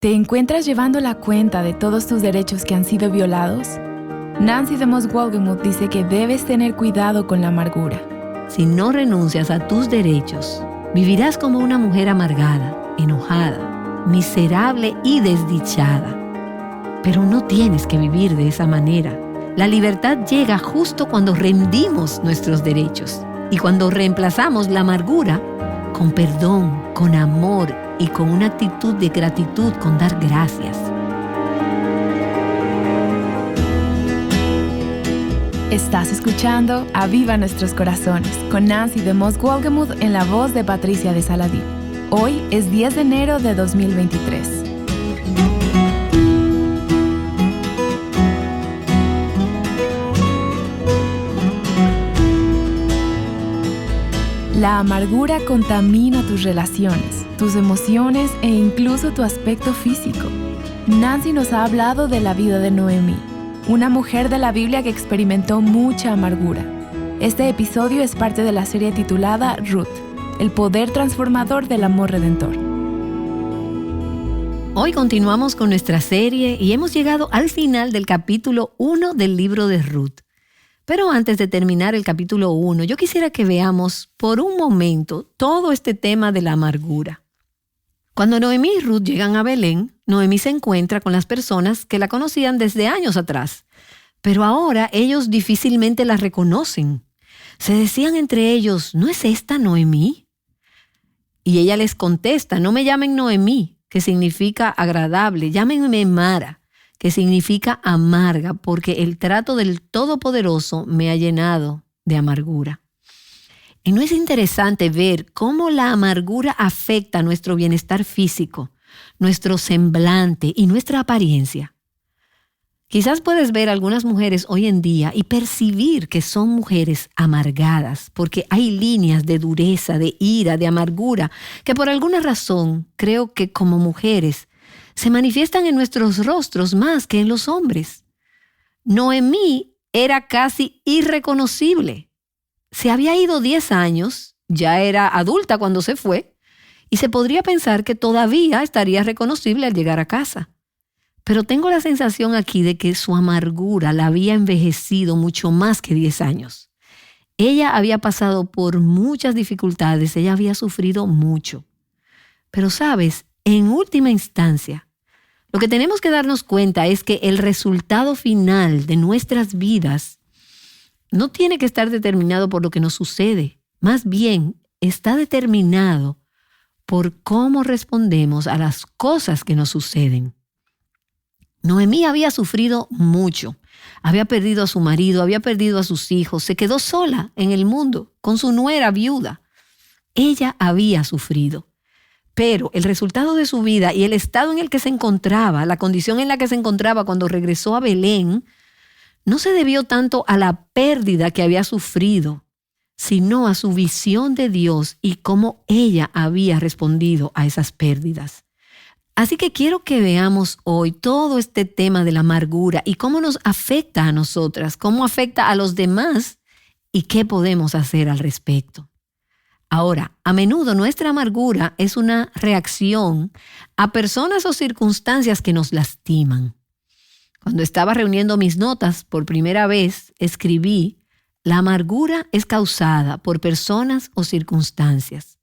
¿Te encuentras llevando la cuenta de todos tus derechos que han sido violados? Nancy DeMoss Wolgemuth dice que debes tener cuidado con la amargura. Si no renuncias a tus derechos, vivirás como una mujer amargada, enojada, miserable y desdichada. Pero no tienes que vivir de esa manera. La libertad llega justo cuando rendimos nuestros derechos y cuando reemplazamos la amargura con perdón, con amor y con una actitud de gratitud, con dar gracias. Estás escuchando Aviva Nuestros Corazones con Nancy DeMoss Wolgemuth en la voz de Patricia de Saladí. Hoy es 10 de enero de 2023. La amargura contamina tus relaciones, tus emociones e incluso tu aspecto físico. Nancy nos ha hablado de la vida de Noemí, una mujer de la Biblia que experimentó mucha amargura. Este episodio es parte de la serie titulada Ruth, el poder transformador del amor redentor. Hoy continuamos con nuestra serie y hemos llegado al final del capítulo 1 del libro de Ruth. Pero antes de terminar el capítulo 1, yo quisiera que veamos por un momento todo este tema de la amargura. Cuando Noemí y Ruth llegan a Belén, Noemí se encuentra con las personas que la conocían desde años atrás, pero ahora ellos difícilmente la reconocen. Se decían entre ellos, ¿no es esta Noemí? Y ella les contesta, no me llamen Noemí, que significa agradable, llámenme Mara, que significa amarga, porque el trato del Todopoderoso me ha llenado de amargura. ¿Y no es interesante ver cómo la amargura afecta nuestro bienestar físico, nuestro semblante y nuestra apariencia? Quizás puedes ver algunas mujeres hoy en día y percibir que son mujeres amargadas, porque hay líneas de dureza, de ira, de amargura, que por alguna razón creo que como mujeres se manifiestan en nuestros rostros más que en los hombres. Noemí era casi irreconocible. Se había ido 10 años, ya era adulta cuando se fue, y se podría pensar que todavía estaría reconocible al llegar a casa. Pero tengo la sensación aquí de que su amargura la había envejecido mucho más que 10 años. Ella había pasado por muchas dificultades, ella había sufrido mucho. Pero sabes, en última instancia, lo que tenemos que darnos cuenta es que el resultado final de nuestras vidas no tiene que estar determinado por lo que nos sucede. Más bien, está determinado por cómo respondemos a las cosas que nos suceden. Noemí había sufrido mucho. Había perdido a su marido, había perdido a sus hijos. Se quedó sola en el mundo con su nuera viuda. Ella había sufrido. Pero el resultado de su vida y el estado en el que se encontraba, la condición en la que se encontraba cuando regresó a Belén, no se debió tanto a la pérdida que había sufrido, sino a su visión de Dios y cómo ella había respondido a esas pérdidas. Así que quiero que veamos hoy todo este tema de la amargura y cómo nos afecta a nosotras, cómo afecta a los demás y qué podemos hacer al respecto. Ahora, a menudo nuestra amargura es una reacción a personas o circunstancias que nos lastiman. Cuando estaba reuniendo mis notas por primera vez, escribí, la amargura es causada por personas o circunstancias.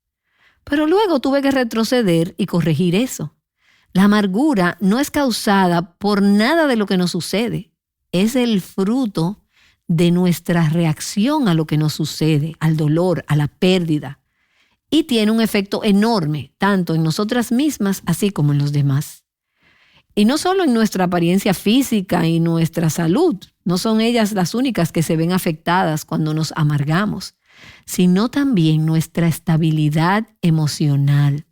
Pero luego tuve que retroceder y corregir eso. La amargura no es causada por nada de lo que nos sucede. Es el fruto de nuestra reacción a lo que nos sucede, al dolor, a la pérdida. Y tiene un efecto enorme, tanto en nosotras mismas, así como en los demás. Y no solo en nuestra apariencia física y nuestra salud, no son ellas las únicas que se ven afectadas cuando nos amargamos, sino también nuestra estabilidad emocional.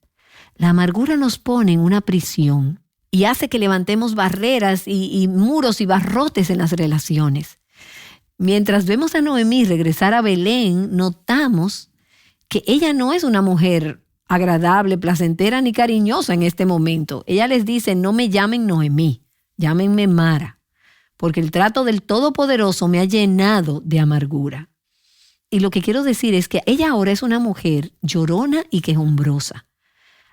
La amargura nos pone en una prisión y hace que levantemos barreras y muros y barrotes en las relaciones. Mientras vemos a Noemí regresar a Belén, notamos que ella no es una mujer agradable, placentera ni cariñosa en este momento. Ella les dice, no me llamen Noemí, llámenme Mara, porque el trato del Todopoderoso me ha llenado de amargura. Y lo que quiero decir es que ella ahora es una mujer llorona y quejumbrosa.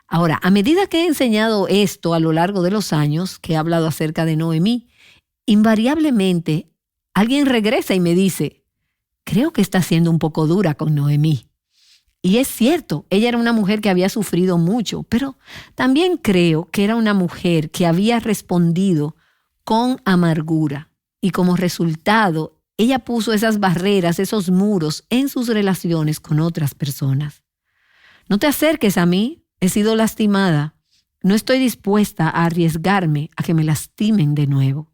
Ahora, a medida que he enseñado esto a lo largo de los años, que he hablado acerca de Noemí, invariablemente alguien regresa y me dice, creo que está siendo un poco dura con Noemí. Y es cierto, ella era una mujer que había sufrido mucho, pero también creo que era una mujer que había respondido con amargura. Y como resultado, ella puso esas barreras, esos muros en sus relaciones con otras personas. No te acerques a mí, he sido lastimada. No estoy dispuesta a arriesgarme a que me lastimen de nuevo.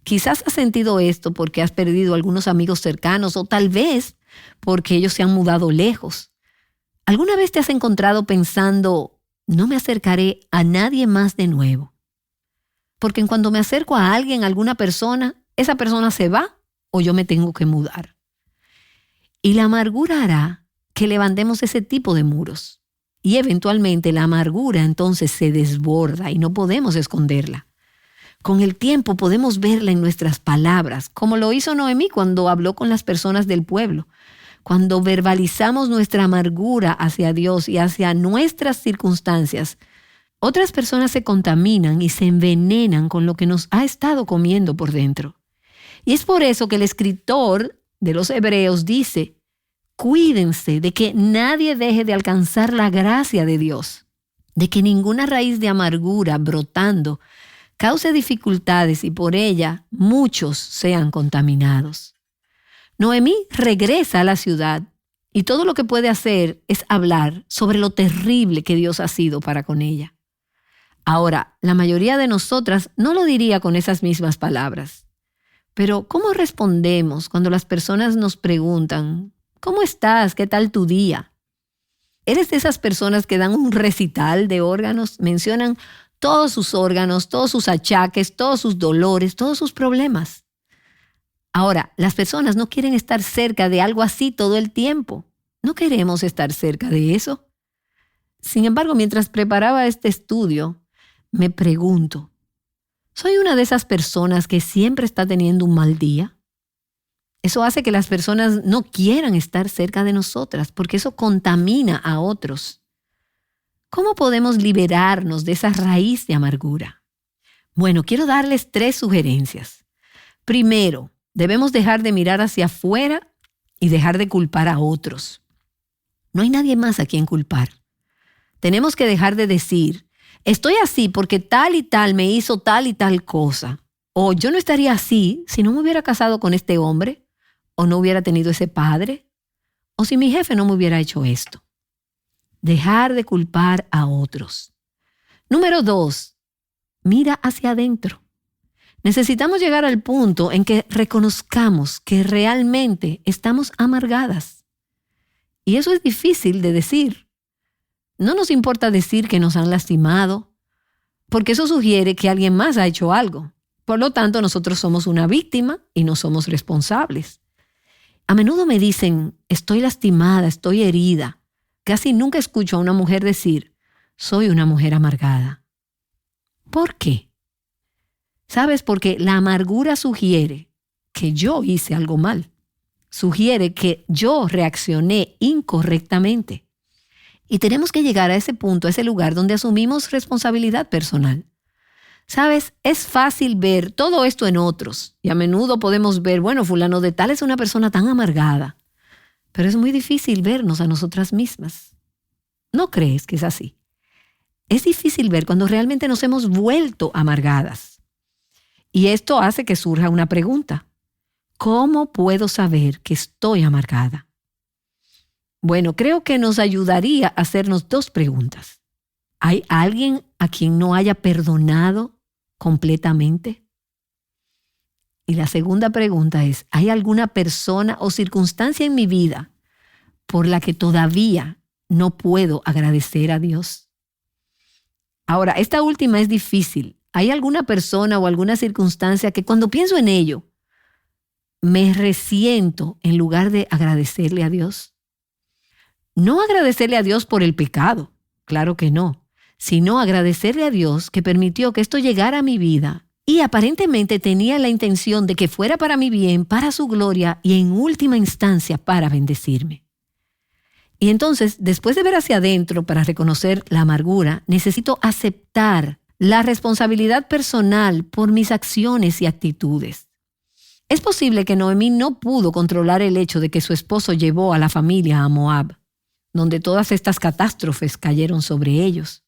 Quizás has sentido esto porque has perdido algunos amigos cercanos o tal vez porque ellos se han mudado lejos. ¿Alguna vez te has encontrado pensando, no me acercaré a nadie más de nuevo? Porque en cuanto me acerco a alguien, a alguna persona, esa persona se va o yo me tengo que mudar. Y la amargura hará que levantemos ese tipo de muros. Y eventualmente la amargura entonces se desborda y no podemos esconderla. Con el tiempo podemos verla en nuestras palabras, como lo hizo Noemí cuando habló con las personas del pueblo. Cuando verbalizamos nuestra amargura hacia Dios y hacia nuestras circunstancias, otras personas se contaminan y se envenenan con lo que nos ha estado comiendo por dentro. Y es por eso que el escritor de los Hebreos dice, cuídense de que nadie deje de alcanzar la gracia de Dios, de que ninguna raíz de amargura brotando cause dificultades y por ella muchos sean contaminados. Noemí regresa a la ciudad y todo lo que puede hacer es hablar sobre lo terrible que Dios ha sido para con ella. Ahora, la mayoría de nosotras no lo diría con esas mismas palabras. Pero, ¿cómo respondemos cuando las personas nos preguntan, ¿cómo estás? ¿Qué tal tu día? ¿Eres de esas personas que dan un recital de órganos? Mencionan todos sus órganos, todos sus achaques, todos sus dolores, todos sus problemas. Ahora, las personas no quieren estar cerca de algo así todo el tiempo. No queremos estar cerca de eso. Sin embargo, mientras preparaba este estudio, me pregunto, ¿soy una de esas personas que siempre está teniendo un mal día? Eso hace que las personas no quieran estar cerca de nosotras porque eso contamina a otros. ¿Cómo podemos liberarnos de esa raíz de amargura? Bueno, quiero darles 3 sugerencias. Primero, debemos dejar de mirar hacia afuera y dejar de culpar a otros. No hay nadie más a quien culpar. Tenemos que dejar de decir, estoy así porque tal y tal me hizo tal y tal cosa. O yo no estaría así si no me hubiera casado con este hombre, o no hubiera tenido ese padre, o si mi jefe no me hubiera hecho esto. Dejar de culpar a otros. Número 2, mira hacia adentro. Necesitamos llegar al punto en que reconozcamos que realmente estamos amargadas. Y eso es difícil de decir. No nos importa decir que nos han lastimado, porque eso sugiere que alguien más ha hecho algo. Por lo tanto, nosotros somos una víctima y no somos responsables. A menudo me dicen, estoy lastimada, estoy herida. Casi nunca escucho a una mujer decir, soy una mujer amargada. ¿Por qué? ¿Sabes? Porque la amargura sugiere que yo hice algo mal. Sugiere que yo reaccioné incorrectamente. Y tenemos que llegar a ese punto, a ese lugar donde asumimos responsabilidad personal. ¿Sabes? Es fácil ver todo esto en otros. Y a menudo podemos ver, bueno, fulano de tal es una persona tan amargada. Pero es muy difícil vernos a nosotras mismas. ¿No crees que es así? Es difícil ver cuando realmente nos hemos vuelto amargadas. Y esto hace que surja una pregunta. ¿Cómo puedo saber que estoy amargada? Bueno, creo que nos ayudaría a hacernos 2 preguntas. ¿Hay alguien a quien no haya perdonado completamente? Y la segunda pregunta es, ¿hay alguna persona o circunstancia en mi vida por la que todavía no puedo agradecer a Dios? Ahora, esta última es difícil. ¿Hay alguna persona o alguna circunstancia que cuando pienso en ello, me resiento en lugar de agradecerle a Dios? No agradecerle a Dios por el pecado, claro que no, sino agradecerle a Dios que permitió que esto llegara a mi vida y aparentemente tenía la intención de que fuera para mi bien, para su gloria y en última instancia para bendecirme. Y entonces, después de ver hacia adentro para reconocer la amargura, necesito aceptar la responsabilidad personal por mis acciones y actitudes. Es posible que Noemí no pudo controlar el hecho de que su esposo llevó a la familia a Moab, donde todas estas catástrofes cayeron sobre ellos.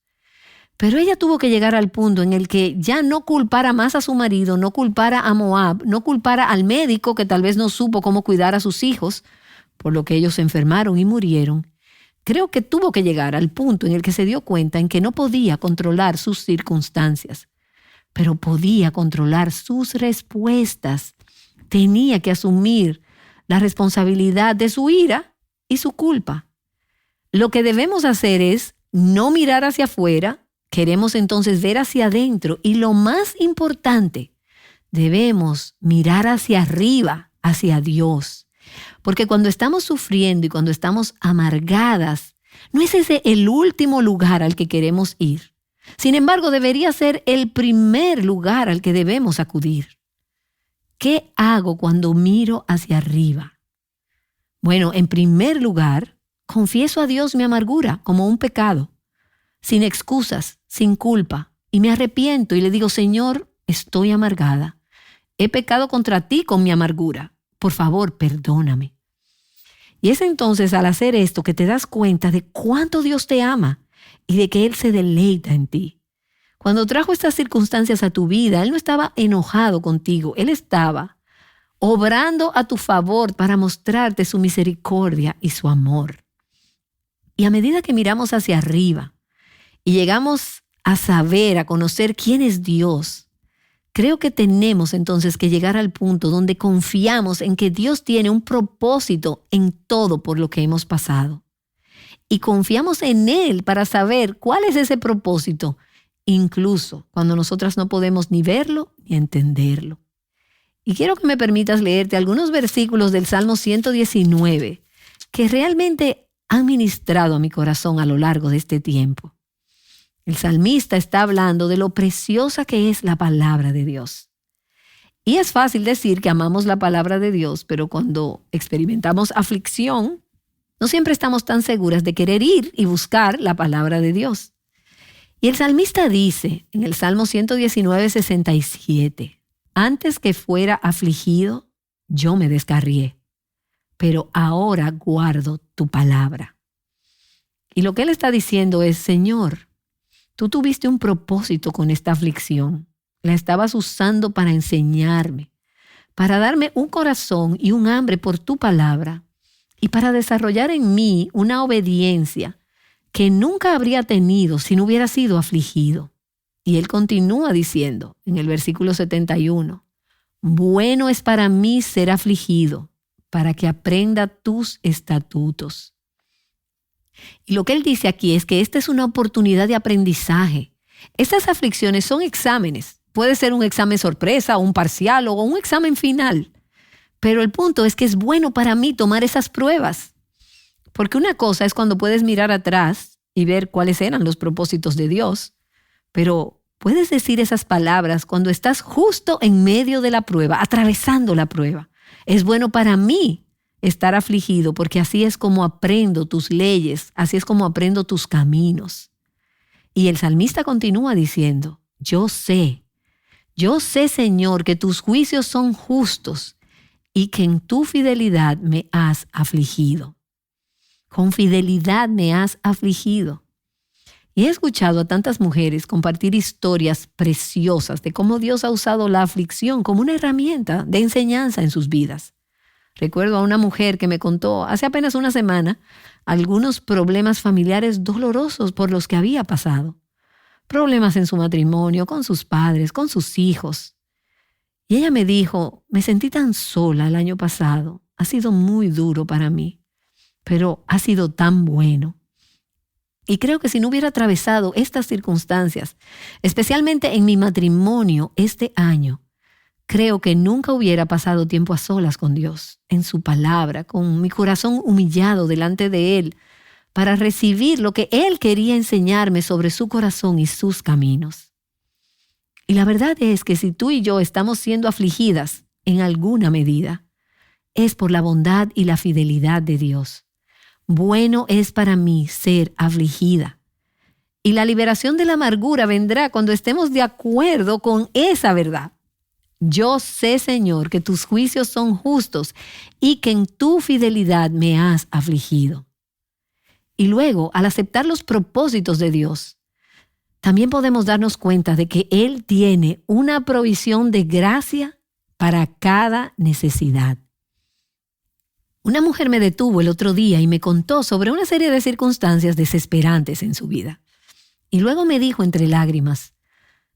Pero ella tuvo que llegar al punto en el que ya no culpara más a su marido, no culpara a Moab, no culpara al médico que tal vez no supo cómo cuidar a sus hijos, por lo que ellos se enfermaron y murieron. Creo que tuvo que llegar al punto en el que se dio cuenta en que no podía controlar sus circunstancias, pero podía controlar sus respuestas. Tenía que asumir la responsabilidad de su ira y su culpa. Lo que debemos hacer es no mirar hacia afuera, queremos entonces ver hacia adentro y lo más importante, debemos mirar hacia arriba, hacia Dios. Porque cuando estamos sufriendo y cuando estamos amargadas, no es ese el último lugar al que queremos ir. Sin embargo, debería ser el primer lugar al que debemos acudir. ¿Qué hago cuando miro hacia arriba? Bueno, en primer lugar, confieso a Dios mi amargura como un pecado, sin excusas, sin culpa, y me arrepiento y le digo, Señor, estoy amargada. He pecado contra ti con mi amargura. Por favor, perdóname. Y es entonces al hacer esto que te das cuenta de cuánto Dios te ama y de que Él se deleita en ti. Cuando trajo estas circunstancias a tu vida, Él no estaba enojado contigo. Él estaba obrando a tu favor para mostrarte su misericordia y su amor. Y a medida que miramos hacia arriba y llegamos a saber, a conocer quién es Dios, creo que tenemos entonces que llegar al punto donde confiamos en que Dios tiene un propósito en todo por lo que hemos pasado. Y confiamos en Él para saber cuál es ese propósito, incluso cuando nosotras no podemos ni verlo ni entenderlo. Y quiero que me permitas leerte algunos versículos del Salmo 119 que realmente han ministrado a mi corazón a lo largo de este tiempo. El salmista está hablando de lo preciosa que es la palabra de Dios. Y es fácil decir que amamos la palabra de Dios, pero cuando experimentamos aflicción, no siempre estamos tan seguras de querer ir y buscar la palabra de Dios. Y el salmista dice en el Salmo 119:67, antes que fuera afligido, yo me descarrié, pero ahora guardo tu palabra. Y lo que él está diciendo es, Señor, tú tuviste un propósito con esta aflicción. La estabas usando para enseñarme, para darme un corazón y un hambre por tu palabra y para desarrollar en mí una obediencia que nunca habría tenido si no hubiera sido afligido. Y él continúa diciendo en el versículo 71, bueno es para mí ser afligido, para que aprenda tus estatutos. Y lo que él dice aquí es que esta es una oportunidad de aprendizaje. Estas aflicciones son exámenes. Puede ser un examen sorpresa, o un parcial o un examen final. Pero el punto es que es bueno para mí tomar esas pruebas. Porque una cosa es cuando puedes mirar atrás y ver cuáles eran los propósitos de Dios. Pero puedes decir esas palabras cuando estás justo en medio de la prueba, atravesando la prueba. Es bueno para mí estar afligido, porque así es como aprendo tus leyes, así es como aprendo tus caminos. Y el salmista continúa diciendo, yo sé, Señor, que tus juicios son justos y que en tu fidelidad me has afligido. Con fidelidad me has afligido. Y he escuchado a tantas mujeres compartir historias preciosas de cómo Dios ha usado la aflicción como una herramienta de enseñanza en sus vidas. Recuerdo a una mujer que me contó hace apenas una semana algunos problemas familiares dolorosos por los que había pasado. Problemas en su matrimonio, con sus padres, con sus hijos. Y ella me dijo, me sentí tan sola el año pasado. Ha sido muy duro para mí, pero ha sido tan bueno. Y creo que si no hubiera atravesado estas circunstancias, especialmente en mi matrimonio este año, creo que nunca hubiera pasado tiempo a solas con Dios, en su palabra, con mi corazón humillado delante de Él, para recibir lo que Él quería enseñarme sobre su corazón y sus caminos. Y la verdad es que si tú y yo estamos siendo afligidas en alguna medida, es por la bondad y la fidelidad de Dios. bueno es para mí ser afligida. Y la liberación de la amargura vendrá cuando estemos de acuerdo con esa verdad. Yo sé, Señor, que tus juicios son justos y que en tu fidelidad me has afligido. Y luego, al aceptar los propósitos de Dios, también podemos darnos cuenta de que Él tiene una provisión de gracia para cada necesidad. Una mujer me detuvo el otro día y me contó sobre una serie de circunstancias desesperantes en su vida. Y luego me dijo entre lágrimas,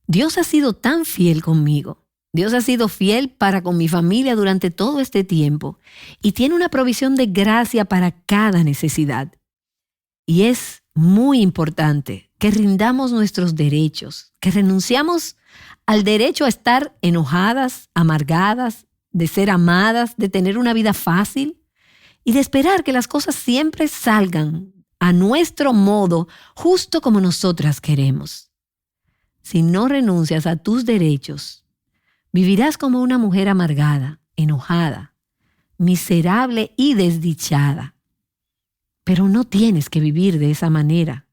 Dios ha sido tan fiel conmigo. Dios ha sido fiel para con mi familia durante todo este tiempo y tiene una provisión de gracia para cada necesidad. Y es muy importante que rindamos nuestros derechos, que renunciamos al derecho a estar enojadas, amargadas, de ser amadas, de tener una vida fácil y de esperar que las cosas siempre salgan a nuestro modo, justo como nosotras queremos. Si no renuncias a tus derechos, vivirás como una mujer amargada, enojada, miserable y desdichada. Pero no tienes que vivir de esa manera.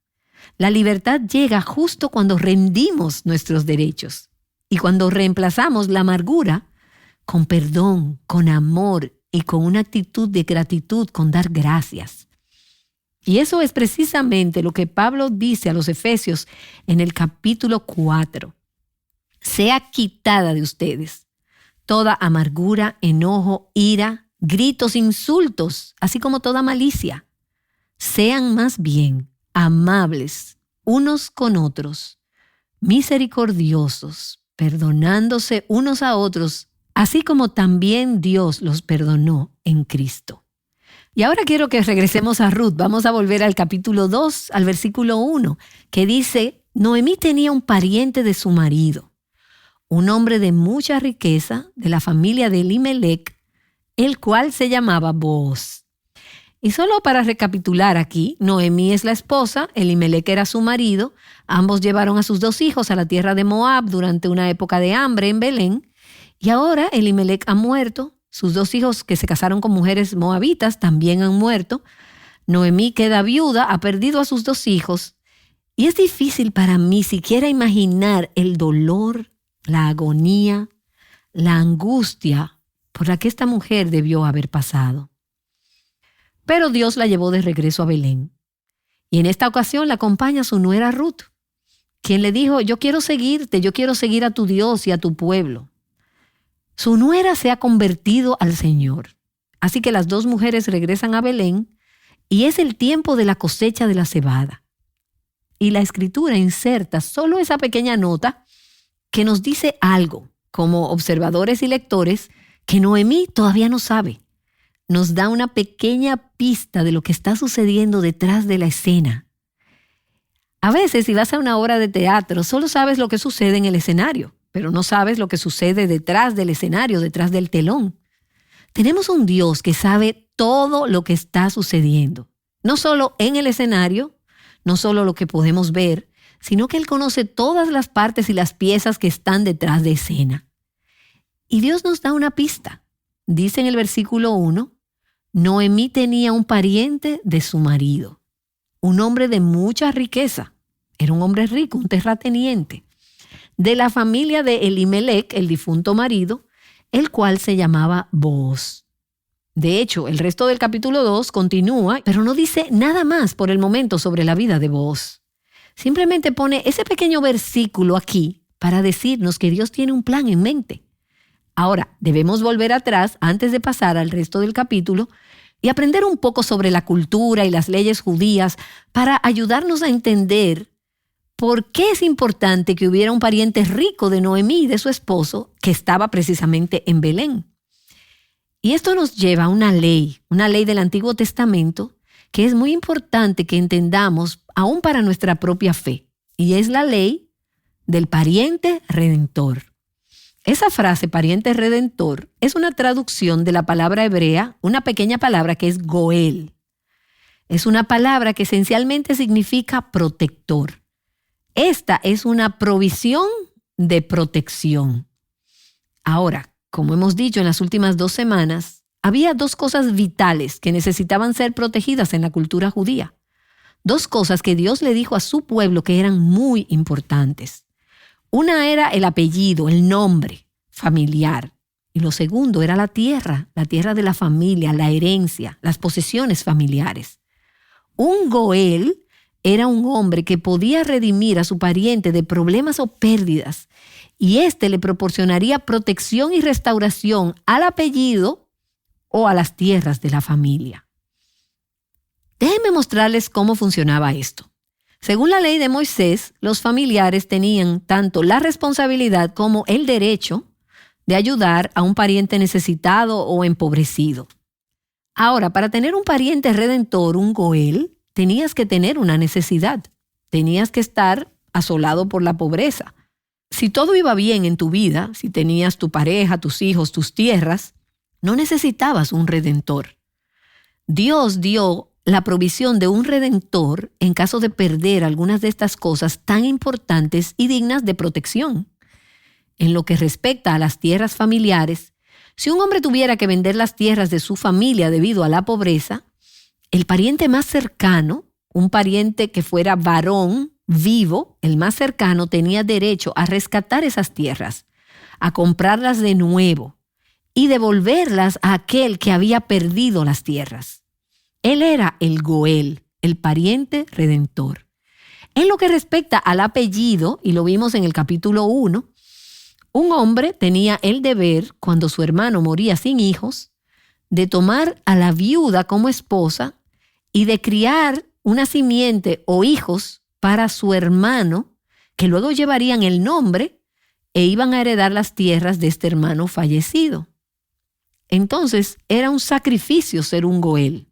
La libertad llega justo cuando rendimos nuestros derechos y cuando reemplazamos la amargura con perdón, con amor y con una actitud de gratitud, con dar gracias. Y eso es precisamente lo que Pablo dice a los Efesios en el capítulo 4. Sea quitada de ustedes toda amargura, enojo, ira, gritos, insultos, así como toda malicia. Sean más bien amables unos con otros, misericordiosos, perdonándose unos a otros, así como también Dios los perdonó en Cristo. Y ahora quiero que regresemos a Ruth. Vamos a volver al capítulo 2, al versículo 1, que dice, Noemí tenía un pariente de su marido, un hombre de mucha riqueza, de la familia de Elimelec, el cual se llamaba Booz. Y solo para recapitular aquí, Noemí es la esposa, Elimelec era su marido, ambos llevaron a sus 2 hijos a la tierra de Moab durante una época de hambre en Belén, y ahora Elimelec ha muerto, sus 2 hijos que se casaron con mujeres moabitas también han muerto, Noemí queda viuda, ha perdido a sus 2 hijos, y es difícil para mí siquiera imaginar el dolor, la agonía, la angustia por la que esta mujer debió haber pasado. Pero Dios la llevó de regreso a Belén. Y en esta ocasión la acompaña su nuera Ruth, quien le dijo, yo quiero seguirte, yo quiero seguir a tu Dios y a tu pueblo. Su nuera se ha convertido al Señor. Así que las 2 mujeres regresan a Belén y es el tiempo de la cosecha de la cebada. Y la Escritura inserta solo esa pequeña nota que nos dice algo, como observadores y lectores, que Noemí todavía no sabe. Nos da una pequeña pista de lo que está sucediendo detrás de la escena. A veces, si vas a una obra de teatro, solo sabes lo que sucede en el escenario, pero no sabes lo que sucede detrás del escenario, detrás del telón. Tenemos un Dios que sabe todo lo que está sucediendo, no solo en el escenario, no solo lo que podemos ver, sino que Él conoce todas las partes y las piezas que están detrás de escena. Y Dios nos da una pista. Dice en el versículo 1, Noemí tenía un pariente de su marido, un hombre de mucha riqueza. Era un hombre rico, un terrateniente, de la familia de Elimelec, el difunto marido, el cual se llamaba Booz. De hecho, el resto del capítulo 2 continúa, pero no dice nada más por el momento sobre la vida de Booz. Simplemente pone ese pequeño versículo aquí para decirnos que Dios tiene un plan en mente. Ahora, debemos volver atrás antes de pasar al resto del capítulo y aprender un poco sobre la cultura y las leyes judías para ayudarnos a entender por qué es importante que hubiera un pariente rico de Noemí y de su esposo que estaba precisamente en Belén. Y esto nos lleva a una ley del Antiguo Testamento que es muy importante que entendamos aún para nuestra propia fe, y es la ley del pariente redentor. Esa frase, pariente redentor, es una traducción de la palabra hebrea, una pequeña palabra que es goel. Es una palabra que esencialmente significa protector. Esta es una provisión de protección. Ahora, como hemos dicho en las últimas 2 semanas, había dos cosas vitales que necesitaban ser protegidas en la cultura judía. Dos cosas que Dios le dijo a su pueblo que eran muy importantes. Una era el apellido, el nombre familiar. Y lo segundo era la tierra de la familia, la herencia, las posesiones familiares. Un Goel era un hombre que podía redimir a su pariente de problemas o pérdidas, y éste le proporcionaría protección y restauración al apellido o a las tierras de la familia. Déjenme mostrarles cómo funcionaba esto. Según la ley de Moisés, los familiares tenían tanto la responsabilidad como el derecho de ayudar a un pariente necesitado o empobrecido. Ahora, para tener un pariente redentor, un Goel, tenías que tener una necesidad. Tenías que estar asolado por la pobreza. Si todo iba bien en tu vida, si tenías tu pareja, tus hijos, tus tierras, no necesitabas un redentor. Dios dio la provisión de un redentor en caso de perder algunas de estas cosas tan importantes y dignas de protección. En lo que respecta a las tierras familiares, si un hombre tuviera que vender las tierras de su familia debido a la pobreza, el pariente más cercano, un pariente que fuera varón, vivo, el más cercano, tenía derecho a rescatar esas tierras, a comprarlas de nuevo y devolverlas a aquel que había perdido las tierras. Él era el Goel, el pariente redentor. En lo que respecta al apellido, y lo vimos en el capítulo 1, un hombre tenía el deber, cuando su hermano moría sin hijos, de tomar a la viuda como esposa y de criar una simiente o hijos para su hermano, que luego llevarían el nombre e iban a heredar las tierras de este hermano fallecido. Entonces, era un sacrificio ser un Goel.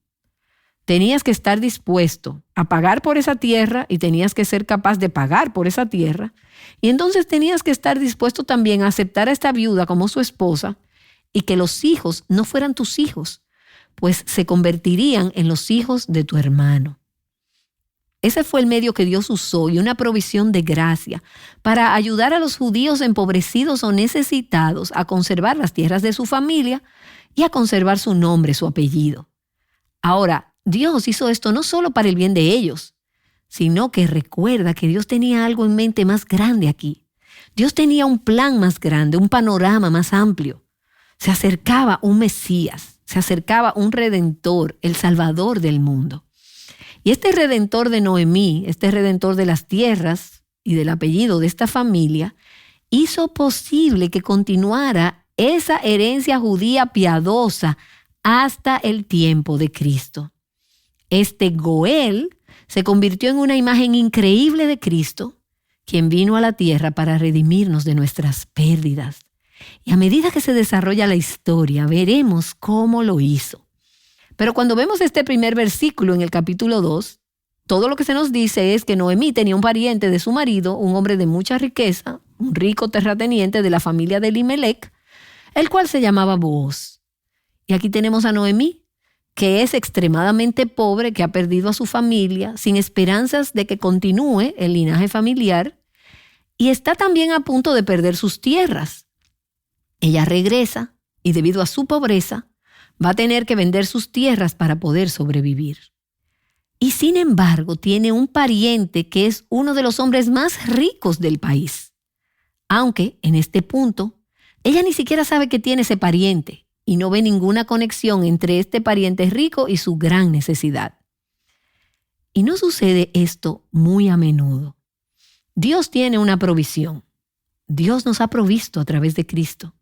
Tenías que estar dispuesto a pagar por esa tierra y tenías que ser capaz de pagar por esa tierra. Y entonces tenías que estar dispuesto también a aceptar a esta viuda como su esposa y que los hijos no fueran tus hijos, pues se convertirían en los hijos de tu hermano. Ese fue el medio que Dios usó y una provisión de gracia para ayudar a los judíos empobrecidos o necesitados a conservar las tierras de su familia y a conservar su nombre, su apellido. Ahora, Dios hizo esto no solo para el bien de ellos, sino que recuerda que Dios tenía algo en mente más grande aquí. Dios tenía un plan más grande, un panorama más amplio. Se acercaba un Mesías, se acercaba un Redentor, el Salvador del mundo. Y este Redentor de Noemí, este Redentor de las tierras y del apellido de esta familia, hizo posible que continuara esa herencia judía piadosa hasta el tiempo de Cristo. Este Goel se convirtió en una imagen increíble de Cristo, quien vino a la tierra para redimirnos de nuestras pérdidas. Y a medida que se desarrolla la historia, veremos cómo lo hizo. Pero cuando vemos este primer versículo en el capítulo 2, todo lo que se nos dice es que Noemí tenía un pariente de su marido, un hombre de mucha riqueza, un rico terrateniente de la familia de Elimelec, el cual se llamaba Booz. Y aquí tenemos a Noemí, que es extremadamente pobre, que ha perdido a su familia, sin esperanzas de que continúe el linaje familiar, y está también a punto de perder sus tierras. Ella regresa y debido a su pobreza, va a tener que vender sus tierras para poder sobrevivir. Y sin embargo, tiene un pariente que es uno de los hombres más ricos del país. Aunque, en este punto, ella ni siquiera sabe que tiene ese pariente y no ve ninguna conexión entre este pariente rico y su gran necesidad. Y no sucede esto muy a menudo. Dios tiene una provisión. Dios nos ha provisto a través de Cristo.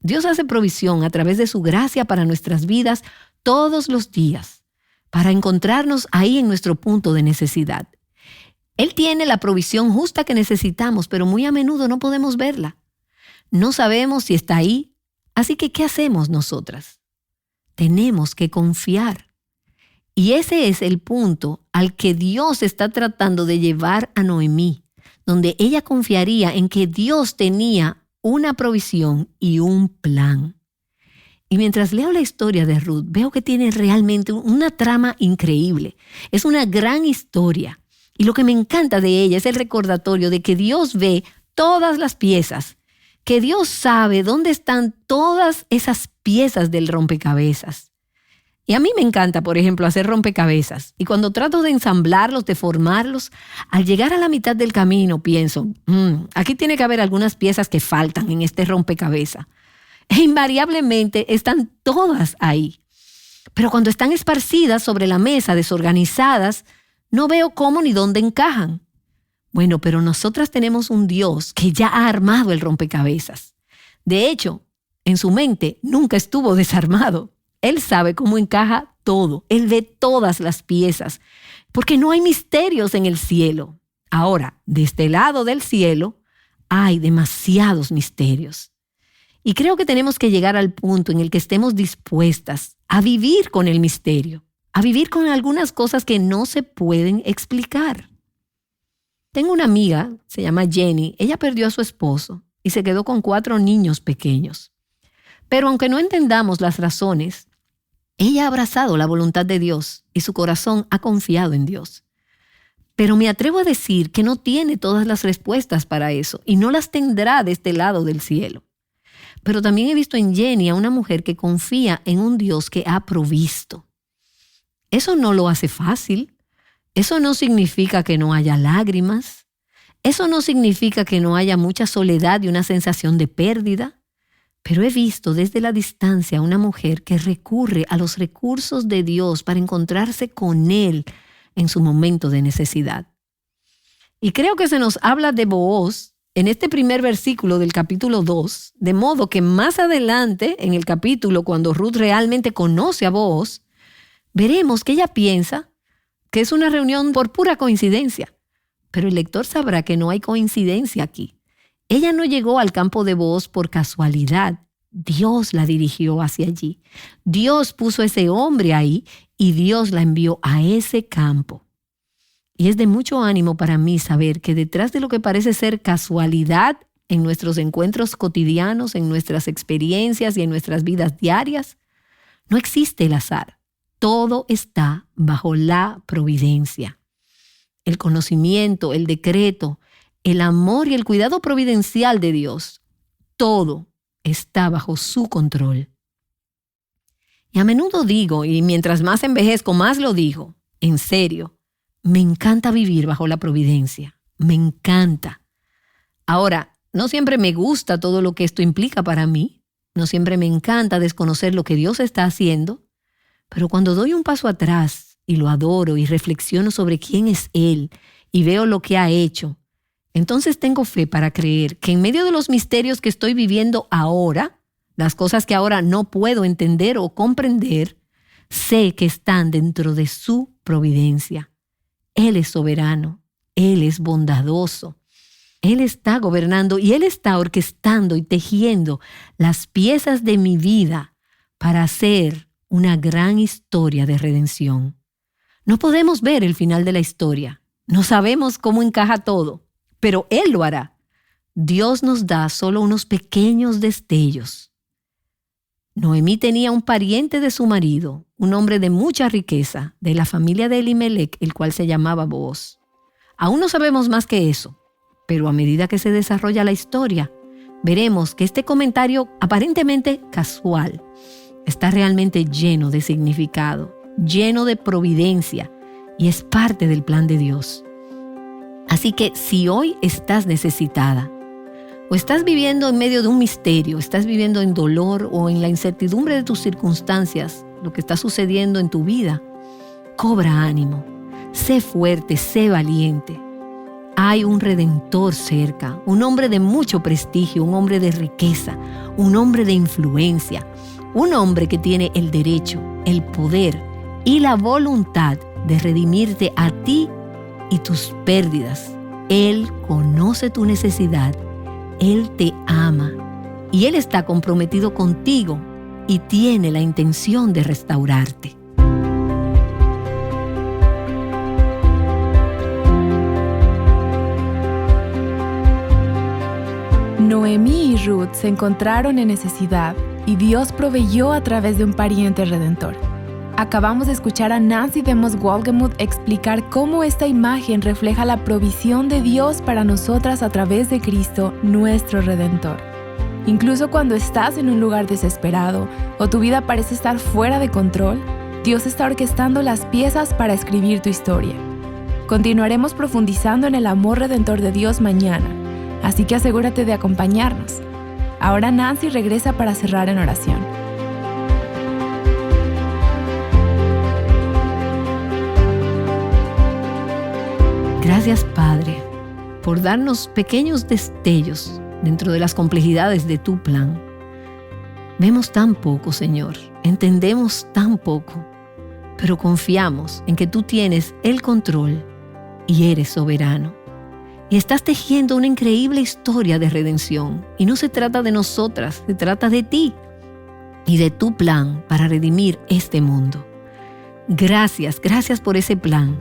Dios hace provisión a través de su gracia para nuestras vidas todos los días, para encontrarnos ahí en nuestro punto de necesidad. Él tiene la provisión justa que necesitamos, pero muy a menudo no podemos verla. No sabemos si está ahí. Así que, ¿qué hacemos nosotras? Tenemos que confiar. Y ese es el punto al que Dios está tratando de llevar a Noemí, donde ella confiaría en que Dios tenía una provisión y un plan. Y mientras leo la historia de Ruth, veo que tiene realmente una trama increíble. Es una gran historia. Y lo que me encanta de ella es el recordatorio de que Dios ve todas las piezas que Dios sabe dónde están todas esas piezas del rompecabezas. Y a mí me encanta, por ejemplo, hacer rompecabezas. Y cuando trato de ensamblarlos, de formarlos, al llegar a la mitad del camino pienso, aquí tiene que haber algunas piezas que faltan en este rompecabezas. E invariablemente están todas ahí. Pero cuando están esparcidas sobre la mesa, desorganizadas, no veo cómo ni dónde encajan. Bueno, pero nosotras tenemos un Dios que ya ha armado el rompecabezas. De hecho, en su mente nunca estuvo desarmado. Él sabe cómo encaja todo. Él ve todas las piezas, porque no hay misterios en el cielo. Ahora, de este lado del cielo, hay demasiados misterios. Y creo que tenemos que llegar al punto en el que estemos dispuestas a vivir con el misterio, a vivir con algunas cosas que no se pueden explicar. Tengo una amiga, se llama Jenny. Ella perdió a su esposo y se quedó con 4 niños pequeños. Pero aunque no entendamos las razones, ella ha abrazado la voluntad de Dios y su corazón ha confiado en Dios. Pero me atrevo a decir que no tiene todas las respuestas para eso y no las tendrá de este lado del cielo. Pero también he visto en Jenny a una mujer que confía en un Dios que ha provisto. Eso no lo hace fácil. Eso no significa que no haya lágrimas. Eso no significa que no haya mucha soledad y una sensación de pérdida. Pero he visto desde la distancia a una mujer que recurre a los recursos de Dios para encontrarse con Él en su momento de necesidad. Y creo que se nos habla de Booz en este primer versículo del capítulo 2, de modo que más adelante en el capítulo, cuando Ruth realmente conoce a Booz, veremos que ella piensa que es una reunión por pura coincidencia. Pero el lector sabrá que no hay coincidencia aquí. Ella no llegó al campo de Booz por casualidad. Dios la dirigió hacia allí. Dios puso a ese hombre ahí y Dios la envió a ese campo. Y es de mucho ánimo para mí saber que detrás de lo que parece ser casualidad en nuestros encuentros cotidianos, en nuestras experiencias y en nuestras vidas diarias, no existe el azar. Todo está bajo la providencia. El conocimiento, el decreto, el amor y el cuidado providencial de Dios, todo está bajo su control. Y a menudo digo, y mientras más envejezco, más lo digo, en serio, me encanta vivir bajo la providencia. Me encanta. Ahora, no siempre me gusta todo lo que esto implica para mí. No siempre me encanta desconocer lo que Dios está haciendo. Pero cuando doy un paso atrás y lo adoro y reflexiono sobre quién es Él y veo lo que ha hecho, entonces tengo fe para creer que en medio de los misterios que estoy viviendo ahora, las cosas que ahora no puedo entender o comprender, sé que están dentro de su providencia. Él es soberano, Él es bondadoso, Él está gobernando y Él está orquestando y tejiendo las piezas de mi vida para hacer una gran historia de redención. No podemos ver el final de la historia, no sabemos cómo encaja todo, pero Él lo hará. Dios nos da solo unos pequeños destellos. Noemí tenía un pariente de su marido, un hombre de mucha riqueza, de la familia de Elimelech, el cual se llamaba Booz. Aún no sabemos más que eso, pero a medida que se desarrolla la historia, veremos que este comentario aparentemente casual está realmente lleno de significado, lleno de providencia y es parte del plan de Dios. Así que si hoy estás necesitada, o estás viviendo en medio de un misterio, estás viviendo en dolor o en la incertidumbre de tus circunstancias, lo que está sucediendo en tu vida, cobra ánimo, sé fuerte, sé valiente. Hay un Redentor cerca, un hombre de mucho prestigio, un hombre de riqueza, un hombre de influencia, un hombre que tiene el derecho, el poder y la voluntad de redimirte a ti y tus pérdidas. Él conoce tu necesidad. Él te ama y Él está comprometido contigo y tiene la intención de restaurarte. Noemí y Ruth se encontraron en necesidad y Dios proveyó a través de un pariente redentor. Acabamos de escuchar a Nancy DeMoss Wolgemuth explicar cómo esta imagen refleja la provisión de Dios para nosotras a través de Cristo, nuestro Redentor. Incluso cuando estás en un lugar desesperado o tu vida parece estar fuera de control, Dios está orquestando las piezas para escribir tu historia. Continuaremos profundizando en el amor redentor de Dios mañana, así que asegúrate de acompañarnos. Ahora Nancy regresa para cerrar en oración. Gracias, Padre, por darnos pequeños destellos dentro de las complejidades de tu plan. Vemos tan poco, Señor, entendemos tan poco, pero confiamos en que tú tienes el control y eres soberano. Y estás tejiendo una increíble historia de redención. Y no se trata de nosotras, se trata de ti y de tu plan para redimir este mundo. Gracias por ese plan.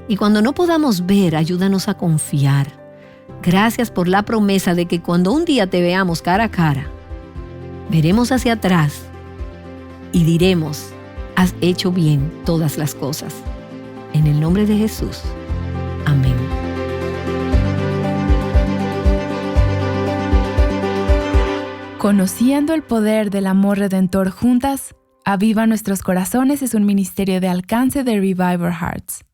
Y cuando no podamos ver, ayúdanos a confiar. Gracias por la promesa de que cuando un día te veamos cara a cara, veremos hacia atrás y diremos, has hecho bien todas las cosas. En el nombre de Jesús. Amén. Conociendo el poder del amor redentor juntas, Aviva Nuestros Corazones es un ministerio de alcance de Revive Our Hearts.